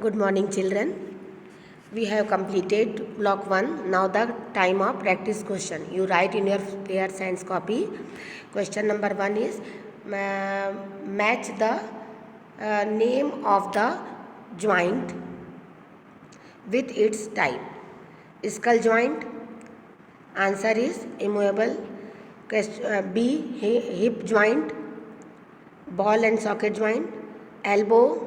Good morning, children. We have completed block 1. Now the time of practice question. You write in your pair science copy. Question number 1 is match the name of the joint with its type. Skull joint. Answer is immovable. B. Hip joint. Ball and socket joint. Elbow,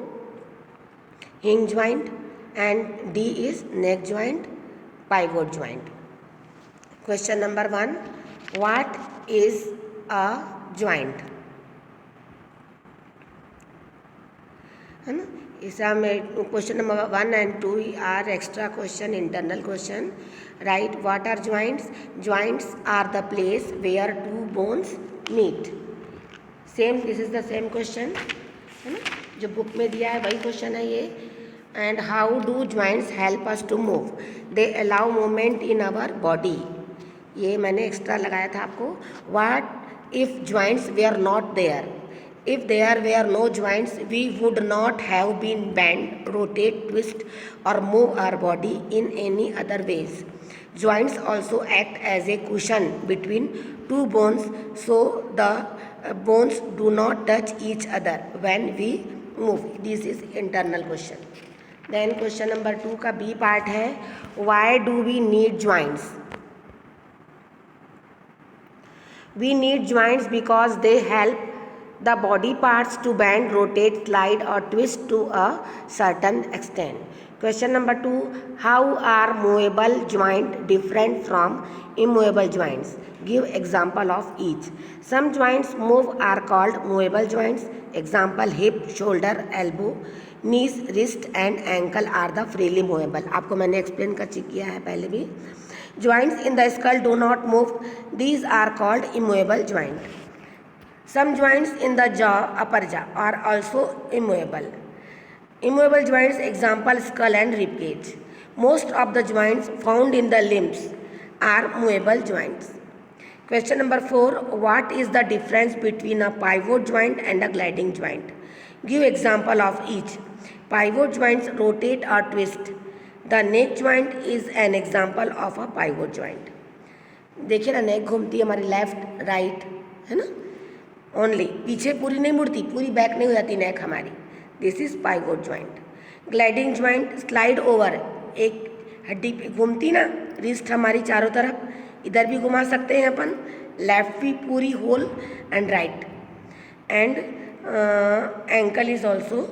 hinge joint, and D is neck joint, pivot joint. Question number 1. What is a joint? है ना, ऐसा में question number 1 and 2 are extra question, internal question. Write what are joints? Joints are the place where two bones meet. Same, this is the same question, है ना, जो book में दिया है वही क्वेश्चन है ये. And how do joints help us to move? They allow movement in our body. ये मैंने एक्स्ट्रा लगाया था आपको. What if joints were not there? If there were no joints, we would not have been bend, rotate, twist or move our body in any other ways. Joints also act as a cushion between two bones, so the bones do not touch each other when we move. This is internal question. Then question number 2 का B part है, why do we need joints? We need joints because they help the body parts to bend, rotate, slide or twist to a certain extent. Question number 2, how are movable joints different from immovable joints? Give example of each. Some joints move are called movable joints. Example, hip, shoulder, elbow, knees, wrist and ankle are the freely movable. आपको मैंने explain कर किया है पहले भी. Joints in the skull do not move. These are called immovable joint. Some joints in the jaw, upper jaw, are also immovable. Immovable joints, example, skull and rib cage. Most of the joints found in the limbs are movable joints. Question number 4, what is the difference between a pivot joint and a gliding joint? Give example of each. Pivot joints rotate or twist. The neck joint is an example of a pivot joint. देखिए ना, नेक घूमती है हमारी left right, है ना, only पीछे पूरी नहीं मुड़ती, पूरी बैक नहीं हो जाती नेक हमारी. This is pivot joint. Gliding joint slide over, एक हड्डी पे घूमती ना, रिस्ट हमारी चारों तरफ, इधर भी घुमा सकते हैं अपन, लेफ्ट भी पूरी whole and right. And ankle is also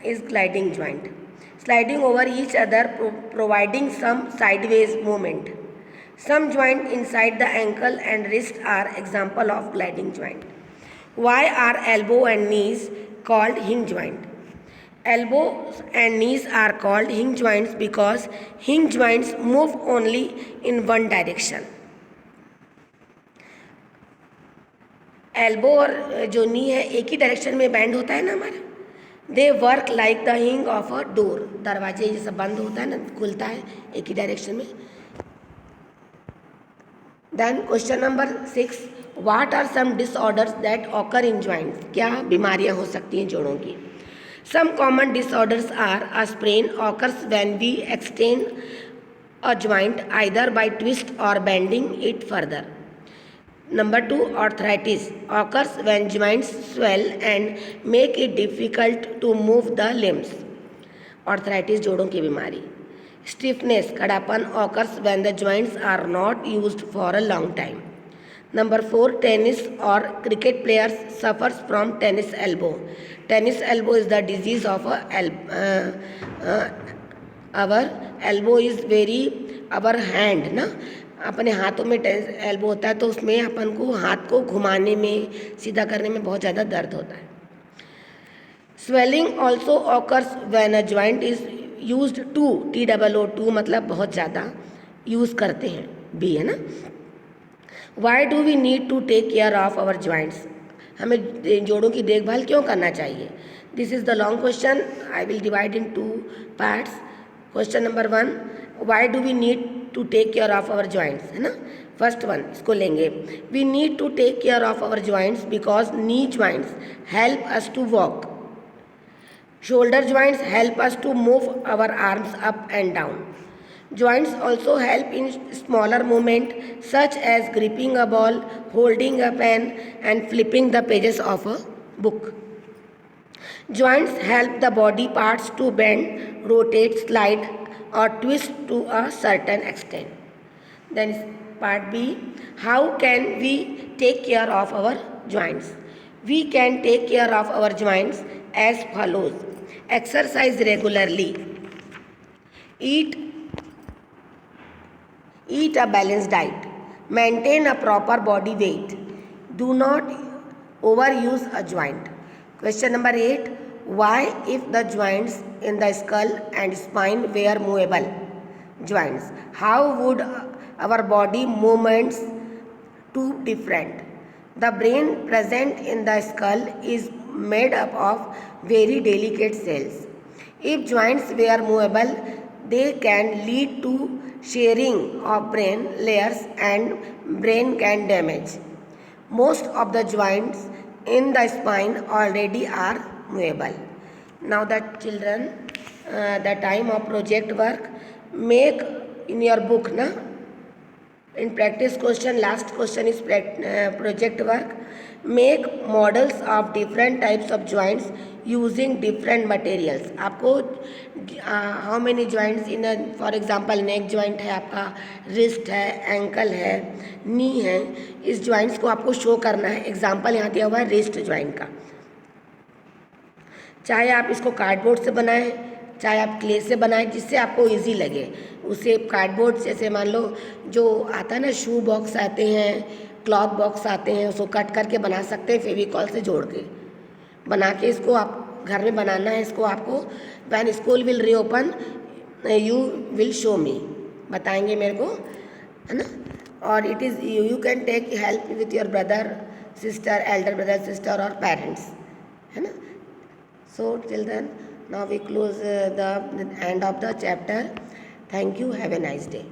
is gliding joint. Sliding over each other providing some sideways movement. Some joint inside the ankle and wrist are example of gliding joint. Why are elbow and knees called hinge joint? Elbows and knees are called hinge joints because hinge joints move only in one direction. Elbow और जो नी है एक ही direction में band होता है ना हमारा. They work like the हिंग ऑफ अ डोर. दरवाजे जैसा बंद होता है ना, खुलता है एक ही डायरेक्शन में. Then question number 6, what are some disorders that occur in joints? क्या बीमारियां हो सकती हैं जोड़ों की? Some common disorders are a sprain occurs when we extend a joint either by twist or bending it further. Number 2, arthritis occurs when joints swell and make it difficult to move the limbs. Arthritis जोड़ों की बीमारी. Stiffness, कड़ापन occurs when the joints are not used for a long time. Number 4, tennis or cricket players suffers from tennis elbow. Tennis elbow is the disease of our elbow is very our hand ना, अपने हाथों में elbow होता है तो उसमें अपन को हाथ को घुमाने में, सीधा करने में बहुत ज़्यादा दर्द होता है. Swelling also occurs when a joint is used to, TOO मतलब बहुत ज़्यादा यूज़ करते हैं, भी है ना. Why do we need to take care of our joints? हमें जोड़ों की देखभाल क्यों करना चाहिए? This is the long question. I will divide in 2 parts. Question number 1, why do we need to take care of our joints, है ना. First one इसको लेंगे. We need to take care of our joints because knee joints help us to walk. Shoulder joints help us to move our arms up and down. Joints also help in smaller movement such as gripping a ball, holding a pen and flipping the pages of a book. Joints help the body parts to bend, rotate, slide or twist to a certain extent. Then part B, how can we take care of our joints? We can take care of our joints as follows. Exercise regularly. Eat a balanced diet. Maintain a proper body weight. Do not overuse a joint. Question number 8. Why, if the joints in the skull and spine were movable joints, how would our body movements too different? The brain present in the skull is made up of very delicate cells. If joints were movable, they can lead to shearing of brain layers and brain can damage. Most of the joints in the spine already are movable. Now the children, the time of project work, make in your book, na? In practice question, last question is project work. Make models of different types of joints using different materials. आपको how many joints in for example neck joint है, आपका wrist है, ankle है, नी है, इस joints को आपको show करना है. एग्जांपल यहाँ दिया हुआ है रिस्ट जॉइंट का. चाहे आप इसको कार्डबोर्ड से बनाएं, चाहे आप क्ले से बनाएं, जिससे आपको इजी लगे. उसे कार्डबोर्ड जैसे मान लो जो आता है ना, शू बॉक्स आते हैं, क्लॉथ बॉक्स आते हैं, उसको कट करके बना सकते हैं फेविकॉल से जोड़ के. बना के इसको आप घर में बनाना है. इसको आपको when school will reopen you will show me, बताएंगे मेरे को, है ना. और it is you can take help with your brother sister, elder brother sister और पेरेंट्स, है ना. So till then, now we close the end of the chapter. Thank you. Have a nice day.